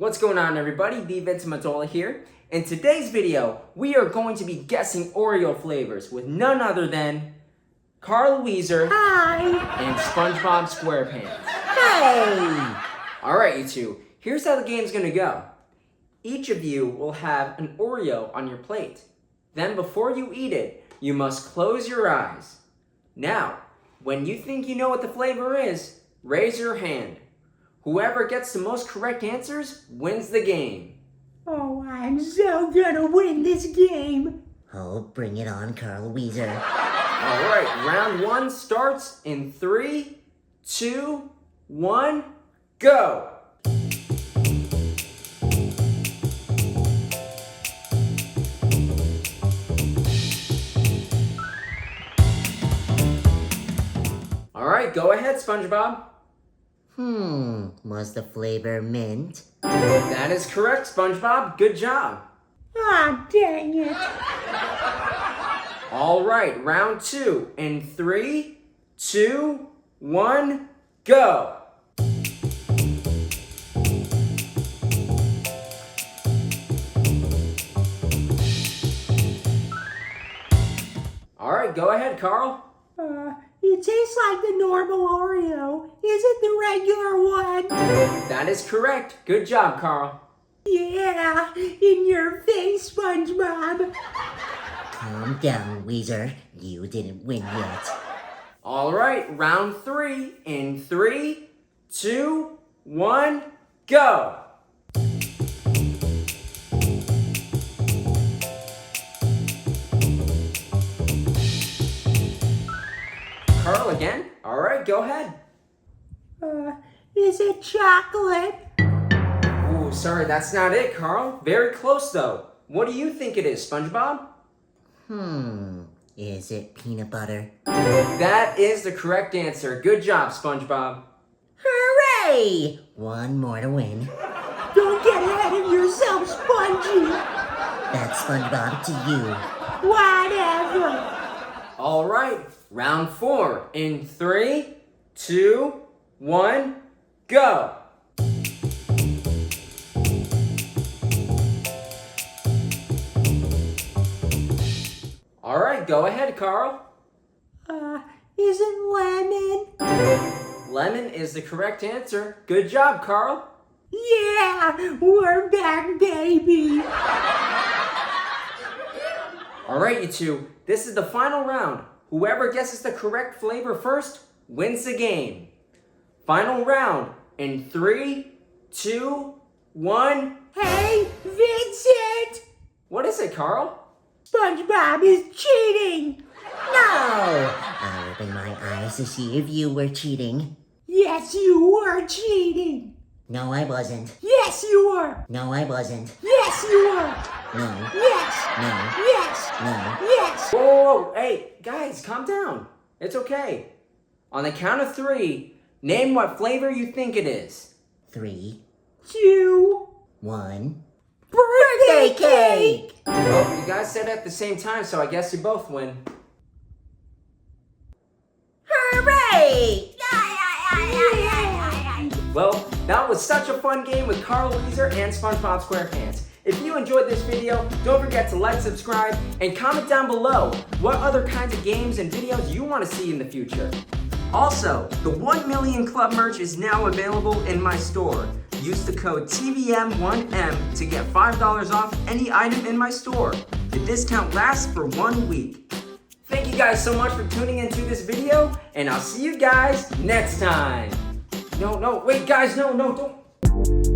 What's going on, everybody? The Vince Matola here. In today's video, we are going to be guessing Oreo flavors with none other than Carl Wheezer. Hi. And Spongebob SquarePants. Hey. Alright, you two. Here's how the game's gonna go. Each of you will have an Oreo on your plate. Then before you eat it, you must close your eyes. Now, when you think you know what the flavor is, raise your hand. Whoever gets the most correct answers wins the game. Oh, I'm so gonna win this game. Oh, bring it on, Carl Wheezer. Alright, round one starts in 3, 2, 1, go! Alright, go ahead, Spongebob. Was the flavor mint? That is correct, Spongebob. Good job. Ah, dang it. Alright, round two in 3, 2, 1, go! Alright, go ahead, Carl. It tastes like the normal Oreo. Is it the regular one? That is correct. Good job, Carl. Yeah, in your face, SpongeBob. Calm down, Wheezer. You didn't win yet. Alright, round three in 3, 2, 1, go! Carl again? Alright, go ahead. Is it chocolate? Ooh, sorry, that's not it, Carl. Very close, though. What do you think it is, SpongeBob? Is it peanut butter? That is the correct answer. Good job, SpongeBob. Hooray! One more to win. Don't get ahead of yourself, Spongy. That's SpongeBob to you. Whatever. Alright, round 4 in 3, 2, 1, go! Alright, go ahead, Carl. Is it lemon? Lemon is the correct answer. Good job, Carl. Yeah, we're back, baby. Alright, you two, this is the final round. Whoever guesses the correct flavor first wins the game. Final round in 3, 2, 1. Hey, Vincent! What is it, Carl? SpongeBob is cheating! No! I opened my eyes to see if you were cheating. Yes, you were cheating! No, I wasn't. Yes, you were! No, I wasn't. Yes, you were! No. Yes! No. Yes! No. Yes! Whoa, whoa, whoa, hey, guys, calm down. It's okay. On the count of 3, name what flavor you think it is. 3, 2, 1. birthday cake! Well, you guys said it at the same time, so I guess you both win. Hooray! Well, that was such a fun game with Carl Wheezer and Spongebob SquarePants. If you enjoyed this video, don't forget to like, subscribe, and comment down below what other kinds of games and videos you want to see in the future. Also, the 1 Million Club merch is now available in my store. Use the code TVM1M to get $5 off any item in my store. The discount lasts for 1 week. Thank you guys so much for tuning into this video, and I'll see you guys next time. No, wait guys, no, don't.